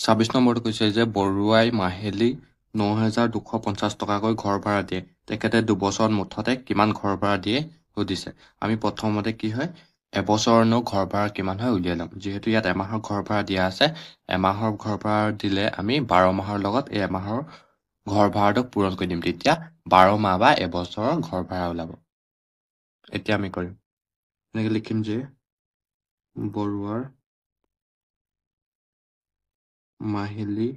26 নম্বৰটো কৈছে যে বৰুৱাই মাহিলী ৯,২৫০ টকাকৈ ঘৰ ভাড়া দিয়ে। তেখেতে দুবছৰত মুঠতে কিমান ঘৰ ভাড়া দিয়ে সুধিছে। আমি প্ৰথমতে কি হয় এবছৰনো ঘৰ ভাড়া কিমান হয় উলিয়াই ল'ম। যিহেতু ইয়াত এমাহৰ ঘৰ ভাড়া দিয়া আছে, এমাহৰ ঘৰ ভাড়া দিলে আমি 12 মাহৰ লগত এই এমাহৰ ঘৰ ভাড়াটোক পূৰণ কৰি দিম। তেতিয়া 12 মাহ বা এবছৰৰ ঘৰ ভাড়া ওলাব। এতিয়া আমি কৰিম এনেকৈ লিখিম যে বৰুৱাৰ মাহিলী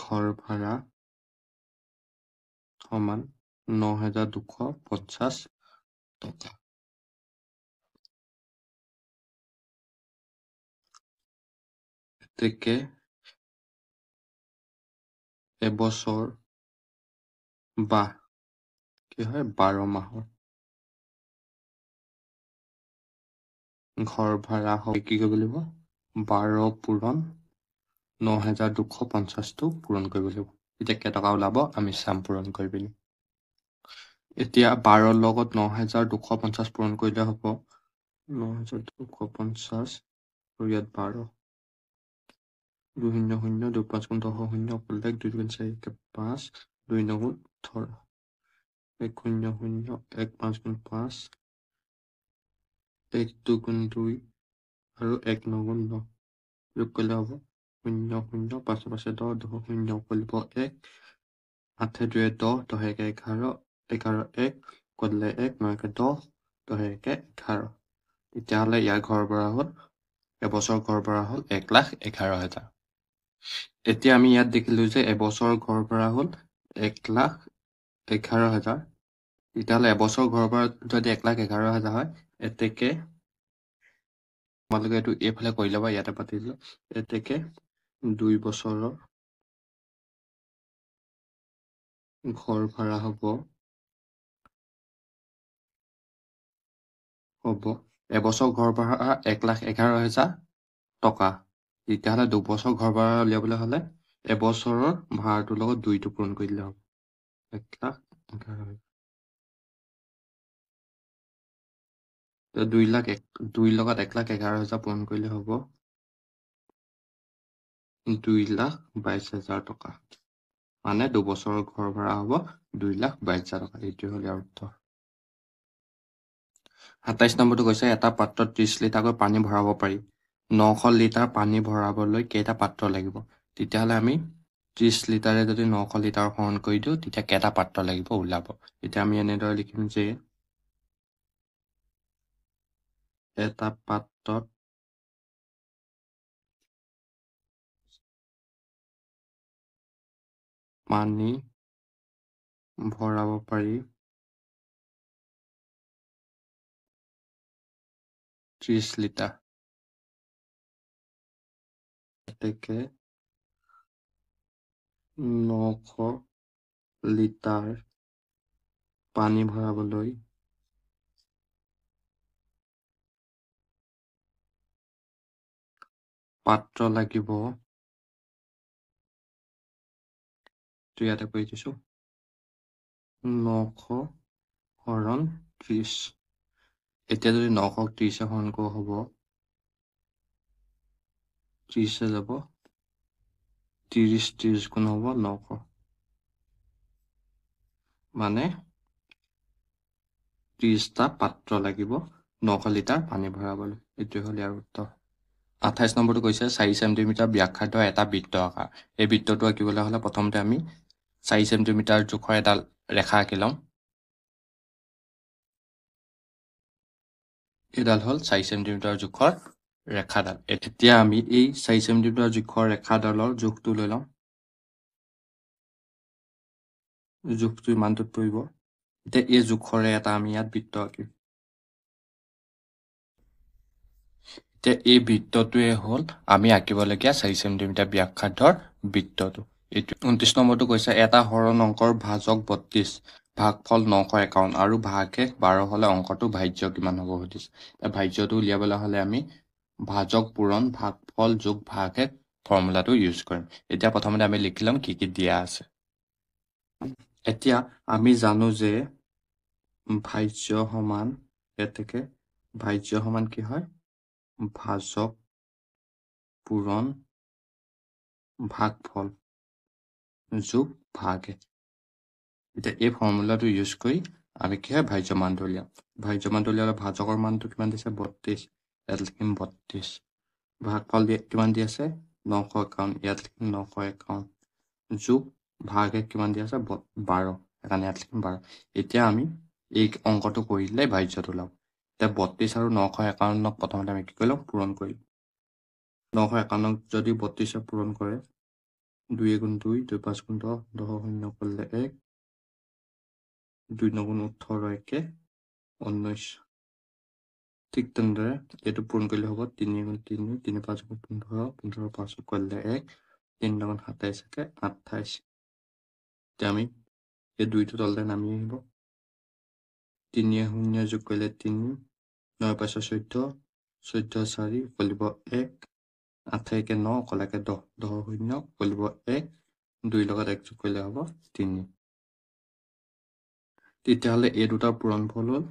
ঘৰ ভাড়া সমান ৯,২৫০ টকা। গতিকে এবছৰ বা কি হয় 12 মাহৰ ঘৰ ভাড়া হয় কি কৰিব লাগিব 12 পূৰণ ৯,২৫০টো পূৰণ কৰিব লাগিব। এতিয়া কেইটকা ওলাব আমি চাম পূৰণ কৰি পিনি। এতিয়া 12 লগত ৯,২৫০ পূৰণ কৰিলে হ'ব ৯,২৫০ আৰু ইয়াত 12 2 0 0 2 5 গুণ 10 শূন্য অকল 1 2 গুণ 4 5 2 9 গুণ 18 1 0 0 1 5 গুণ 5 1 2 গুণ 2 আৰু 1 9 গুণ 9 যোগ কৰিলে হ'ব 0 0 5 5 10 10 0 কৰিব 1 8 2 10 10 1 11 11 1 কৰিলে 1 9 10 10 1 11 তেতিয়াহ'লে ইয়াৰ ঘৰ ভাড়া হ'ল এবছৰ ঘৰ ভাড়া হ'ল 1,11,000। এতিয়া আমি ইয়াত দেখিলো যে এবছৰ ঘৰ ভাড়া হ'ল 1,11,000। তেতিয়াহ'লে এবছৰ ঘৰ ভাড়া যদি 1,11,000 হয় এতেকে তোমালোকে এইটো এইফালে কৰি ল'বা, ইয়াতে পাতি দিলো এতেকে 2 বছৰৰ ঘৰ ভাড়া হ'ব এবছৰ ঘৰ ভাড়া 1,11,000 টকা। তেতিয়াহ'লে দুবছৰ ঘৰ ভাড়া উলিয়াবলৈ হ'লে এবছৰৰ ভাড়াটোৰ লগত 2টো পূৰণ কৰি দিলে হ'ব 1,11,000। 2 লাখ 2 লগত 1,11,000 পূৰণ কৰিলে হ'ব 2,22,000 টকা। মানে দুবছৰৰ ঘৰ ভাড়া হ'ব 2,22,000 টকা। এইটোৱে হ'ল ইয়াৰ উত্তৰ। 27 নম্বৰটো কৈছে এটা পাত্ৰত 30 লিটাৰকৈ পানী ভৰাব পাৰি। 900 লিটাৰ পানী ভৰাবলৈ কেইটা পাত্ৰ লাগিব? তেতিয়াহ'লে আমি 30 লিটাৰে যদি 900 লিটাৰ হৰণ কৰি দিওঁ তেতিয়া কেইটা পাত্ৰ লাগিব ওলাব। এতিয়া আমি এনেদৰে লিখিম যে এটা পাত্ৰত পানী ভৰাব পাৰি 30 লিটাৰ। এতেকে 900 লিটাৰ পানী ভৰাবলৈ পাত্ৰ লাগিব, ইয়াতে কৰি দিছো 900 হৰণ 30। এতিয়া যদি 900ক 30 হৰণ কৰোঁ হ'ব 30 যাব 30 গুণ হ'ব 900 মানে 30টা পাত্ৰ লাগিব 900 লিটাৰ পানী ভৰাবলৈ। এইটোৱে হ'ল ইয়াৰ উত্তৰ। 28 নম্বৰটো কৈছে 4 চেণ্টিমিটাৰ ব্যাসাৰ্ধ এটা বৃত্ত আঁকা। এই বৃত্তটো আঁকিবলৈ হ'লে প্ৰথমতে আমি 4 চেণ্টিমিটাৰ জোখৰ এডাল ৰেখা আঁকি লওঁ। এইডাল হ'ল 4 চেণ্টিমিটাৰ জোখৰ ৰেখাডাল। এতিয়া আমি এই 4 চেণ্টিমিটাৰ জোখৰ ৰেখাডালৰ জোখটো লৈ লওঁ। জোখটো ইমানটোত পৰিব। এতিয়া এই জোখৰে এটা আমি ইয়াত বৃত্ত আঁকিম। এতিয়া এই বৃত্তটোৱে হ'ল আমি আঁকিবলগীয়া 4 চেণ্টিমিটাৰ ব্যাসাৰ্ধৰ বৃত্তটো। এইটো 29 নম্বৰটো কৈছে এটা হৰণ অংকৰ ভাজক 32, ভাগফল 951 আৰু ভাগশেষ 12 হ'লে অংকটো ভাজ্য কিমান হ'ব সুধিছে। ভাজ্যটো উলিয়াবলৈ হ'লে আমি ভাজক পূৰণ ভাগফল যোগ ভাগশেষ ফৰ্মুলাটো ইউজ কৰিম। এতিয়া প্ৰথমতে আমি লিখি ল'ম কি কি দিয়া আছে। এতিয়া আমি জানো যে ভাজ্য সমান এতেকে ভাজ্য সমান কি হয় ভাজক পূৰণ ভাগফল যোগ ভাগে এতিয়া এই ফৰ্মুলাটো ইউজ কৰি আমি কি হয় ভাজ্য মানটো উলিয়াম ভাজ্য মানটো উলিয়ালে ভাজকৰ মানটো কিমান দিছে 32 ইয়াত লিখিম 32 ভাগফল কিমান দি আছে 951 ইয়াত লিখিম 951 যোগ ভাগে কিমান দি আছে 12 এখানে ইয়াত লিখিম 12 এতিয়া আমি এই অংকটো কৰিলে ভাজ্যটো ওলাব এতিয়া 32 আৰু 951 প্ৰথমতে আমি কি কৰিলো পূৰণ কৰিলো 951 যদি 32 পূৰণ কৰে 2 গুণ 2 2 5 গুণ 10 10 শূন্য কৰিলে 1 2 9 গুণ 18 একে 19 ঠিক তেনেদৰে এইটো পূৰণ কৰিলে হ'ব 3 গুণ 3 3 5 গুণ 15 15 5 কৰিলে 1 3 গুণ 27 একে 28 এতিয়া আমি এই দুইটো তলতে নামি আহিব 3 শূন্য যোগ কৰিলে 3 9 5 14 14 4 কৰিব 1 8 একে 9 কলাকে 10 10 শূন্য কৰিব 1 2 লগত 1 যোগ কৰিলে হ'ব 3 তেতিয়াহ'লে এই দুটাৰ পূৰণফল হ'ল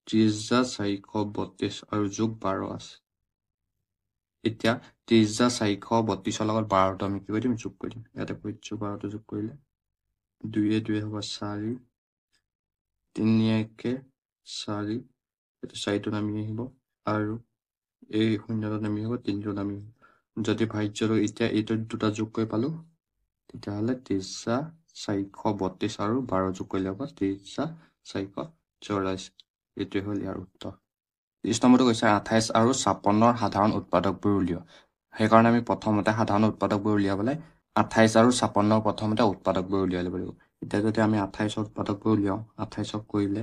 30,432 আৰু যোগ 12 আছে এতিয়া 30,432 লগত 12টো আমি কি কৰি দিম যোগ কৰি দিম ইয়াতে কৰি দিছো 12টো যোগ কৰিলে 2 2 হ'ব 4 3 একে 4 এটা 4টো নামি আহিব আৰু এই শূন্যটো নামি আহিব 3টো নামি আহিব যদি ভাজ্যটো এতিয়া এইটো দুটা যোগ কৰি পালো তেতিয়াহ'লে 30,432 আৰু 12 যোগ কৰিলে হ'ব 30,484 এইটোৱে হ'ল ইয়াৰ উত্তৰ 30 নম্বৰটো কৈছে 28 আৰু 56ৰ সাধাৰণ উৎপাদকবোৰ উলিওৱা সেইকাৰণে আমি প্ৰথমতে সাধাৰণ উৎপাদকবোৰ উলিয়াবলৈ 28 আৰু 56ৰ প্ৰথমতে উৎপাদকবোৰ উলিয়াই ল'ব লাগিব এতিয়া যদি আমি 28ৰ উৎপাদকবোৰ উলিয়াওঁ 28ক কৰিলে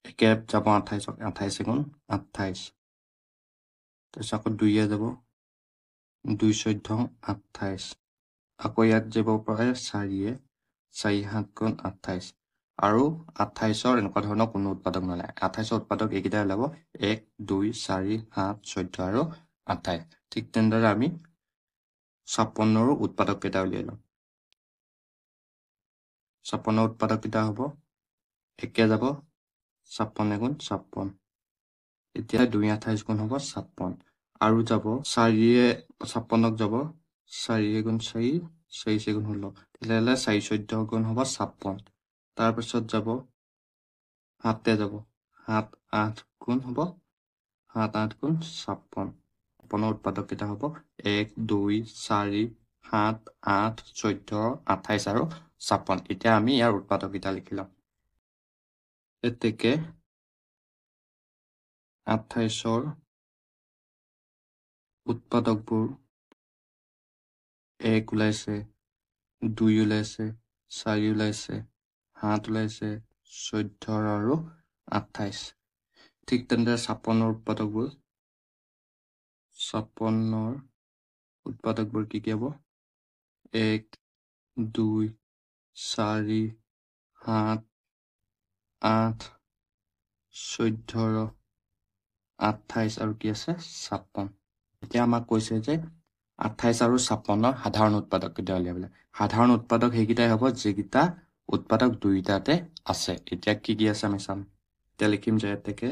একে যাব 28ক 28 গুণ 28 তাৰপিছত আকৌ 2 যাব 2 14 28 আকৌ ইয়াত যাব পাৰে 4 4 7 গুণ 28 আৰু 28ৰ এনেকুৱা ধৰণৰ কোনো উৎপাদক নোলায় 28ৰ উৎপাদক এইকেইটা ওলাব 1 2 4 7 14 আৰু 28 ঠিক তেনেদৰে আমি 56ৰো উৎপাদক কেইটা উলিয়াই লওঁ 56ৰ উৎপাদক কেইটা হ'ব একে যাব 56 গুণ 56 এতিয়া 2 28 গুণ হ'ব 56 আৰু যাব 4 56ক যাব 4 গুণ 4 4 গুণ 16 তেতিয়াহ'লে 4 14 গুণ হ'ব 56 তাৰপিছত যাব 7 যাব 7 8 গুণ হ'ব 7 8 গুণ 56 56ৰ উৎপাদক কেইটা হ'ব 1 2 4 7 8 14 28 আৰু 56 এতিয়া আমি ইয়াৰ উৎপাদক কেইটা লিখি লম এতেকে 28ৰ উৎপাদকবোৰ 1 ওলাইছে 2 ওলাইছে 4 ওলাইছে 7 ওলাইছে 14 আৰু 28 ঠিক তেনেদৰে 56ৰ উৎপাদকবোৰ কি কি হ'ব 1 2 4 7 8 14 28 আৰু কি আছে 56 এতিয়া আমাক কৈছে যে 28 আৰু 56ৰ সাধাৰণ উৎপাদক কেইটা উলিয়াবলৈ সাধাৰণ উৎপাদক সেইকেইটাই হ'ব যিকেইটা উৎপাদক দুইটাতে আছে এতিয়া কি কি আছে আমি চাম এতিয়া লিখিম যে এতেকে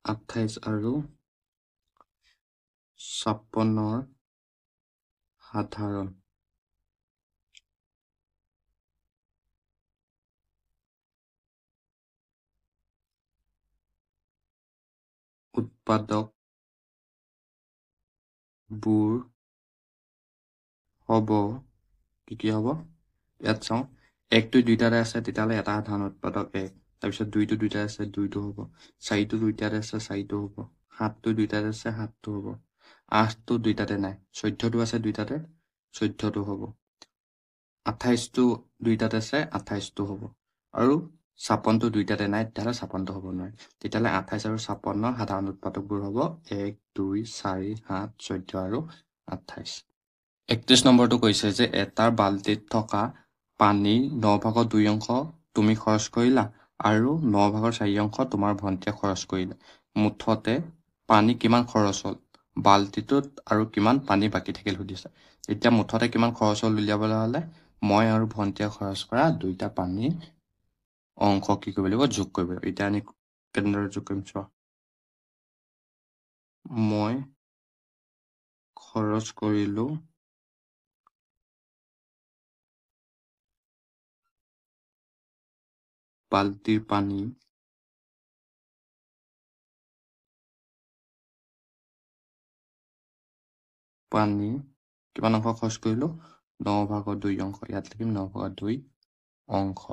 28 আৰু 56ৰ সাধাৰণ উৎপাদক বোৰ হ'ব কি হ'ব ইয়াত চাওঁ 1টো দুইটাতে আছে তেতিয়াহ'লে এটা সাধাৰণ উৎপাদক 1 তাৰপিছত 2টো দুইটাতে আছে 2টো হ'ব 4টো দুইটাতে আছে 4টো হ'ব 7টো দুইটাতে আছে 7টো হ'ব 8টো দুইটাতে নাই 14টো আছে দুইটাতে 14টো হ'ব 28টো দুইটাতে আছে 28টো হ'ব আৰু 56টো দুইটাতে নাই তেতিয়াহ'লে 56টো হ'ব নোৱাৰে তেতিয়াহ'লে 28 আৰু 56ৰ সাধাৰণ উৎপাদকবোৰ হ'ব 1 2 4 7 14 আৰু 28 31 নম্বৰটো কৈছে যে এটাৰ বাল্টিত থকা পানী 9/2 অংশ তুমি খৰচ কৰিলা আৰু 9/4 অংশ তোমাৰ ভণ্টিয়ে খৰচ কৰিলে মুঠতে পানী কিমান খৰচ হ'ল বাল্টিটোত আৰু কিমান পানী বাকী থাকিল সুধিছে এতিয়া মুঠতে কিমান খৰচ হ'ল উলিয়াবলৈ হ'লে মই আৰু ভণ্টিয়ে খৰচ কৰা দুইটা পানীৰ অংশ কি কৰিব লাগিব যোগ কৰিব লাগিব এতিয়া আমি কেনেদৰে যোগ কৰিম চোৱা মই খৰচ কৰিলোঁ বাল্টিৰ পানী কিমান অংশ খৰচ কৰিলোঁ 9/2 অংশ ইয়াত লিখিম 9/2 অংশ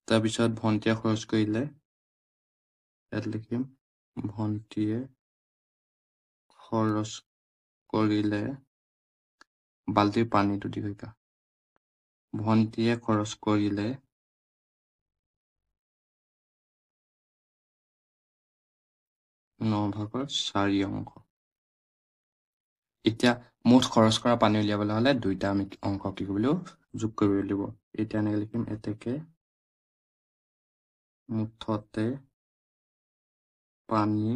তাৰপিছত ভণ্টিয়ে খৰচ কৰিলে ইয়াত লিখিম ভণ্টিয়ে খৰচ কৰিলে বাল্টিৰ পানীটো দীঘিকা ভণ্টিয়ে খৰচ কৰিলে 9/4 অংশ এতিয়া মুঠ খৰচ কৰা পানী উলিয়াবলৈ হ'লে দুইটা আমি অংক কি কৰিব লাগিব যোগ কৰিব লাগিব এতিয়া এনেকৈ লিখিম এতেকে মুঠতে পানী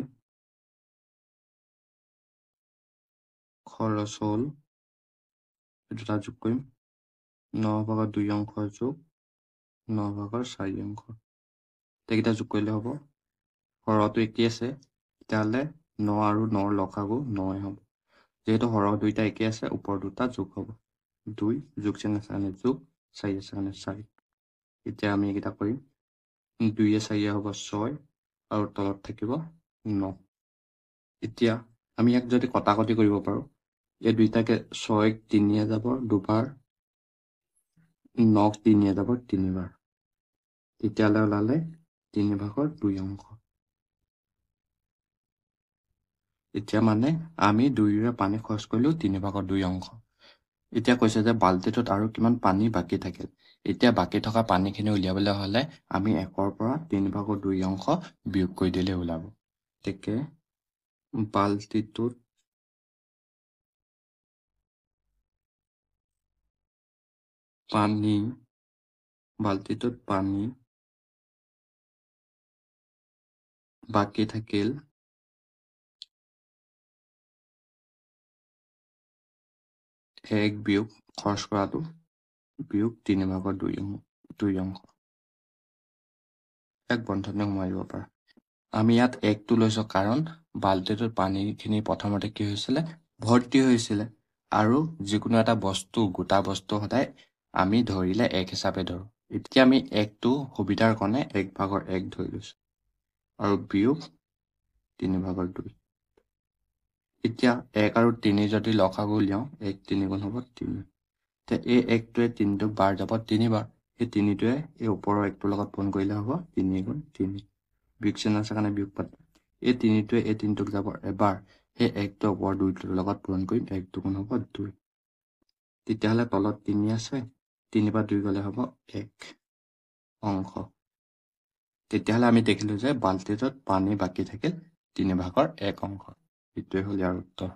খৰচ হ'ল এই দুটা যোগ কৰিম 9/2 অংশ যোগ 9/4 অংশ এইকেইটা যোগ কৰিলে হ'ব হৰটো একেই আছে তেতিয়াহ'লে 9 আৰু 9ৰ লসাগু 9 হ'ব যেহেতু হৰ দুইটা একেই আছে ওপৰ দুটা যোগ হ'ব 2 যোগ চিন আছে কাৰণে যোগ 4 আছে কাৰণে 4 এতিয়া আমি এইকেইটা কৰিম 2 4 হ'ব 6 আৰু তলত থাকিব 9 এতিয়া আমি ইয়াক যদি কটাকটি কৰিব পাৰোঁ এই দুইটাকে 6 3 যাব দুবাৰ 9 3 যাব তিনিবাৰ তেতিয়াহ'লে ওলালে 3/2 অংশ এতিয়া মানে আমি 2ৰে পানী খৰচ কৰিলোঁ 3/2 অংশ এতিয়া কৈছে যে বাল্টিটোত আৰু কিমান পানী বাকী থাকিল এতিয়া বাকী থকা পানীখিনি উলিয়াবলৈ হ'লে আমি 1ৰ পৰা 3/2 অংশ বিয়োগ কৰি দিলে ওলাব গতিকে বাল্টিটোত পানী বাকী থাকিল 1 বিয়োগ খৰচ কৰাটো বিয়োগ 3/2 অংশ এক বন্ধনী সোমাই দিব পাৰা আমি ইয়াত 1টো লৈছোঁ কাৰণ বাল্টিটোত পানীখিনি প্ৰথমতে কি হৈছিলে ভৰ্তি হৈছিলে আৰু যিকোনো এটা বস্তু গোটা বস্তু সদায় আমি ধৰিলে 1 হিচাপে ধৰোঁ এতিয়া আমি 1টো সুবিধাৰ কাৰণে 1/1 ধৰি লৈছোঁ আৰু বিয়োগ 3/2 এতিয়া 1 আৰু 3 যদি লসাগু উলিয়াওঁ 1 3 গুণ হ'ব 3 এতিয়া এই 1টোৱে 3টোক বাৰ যাব 3বাৰ এই 3টোৱে এই ওপৰৰ 1টোৰ লগত পূৰণ কৰিলে হ'ব 3 গুণ 3 বিয়োগ চিন আছে কাৰণে বিয়োগ পাত এই 3টোৱে এই 3টোক যাব এবাৰ সেই 1টো ওপৰ 2টোৰ লগত পূৰণ কৰিম 1 2 গুণ হ'ব 2 তেতিয়াহ'লে তলত 3 আছে 3/2 গ'লে হ'ব 1 অংশ তেতিয়াহ'লে আমি দেখিলোঁ যে বাল্টিটোত পানী বাকী থাকিল 3/1 অংশ এইটোৱে হ'ল ইয়াৰ উত্তৰ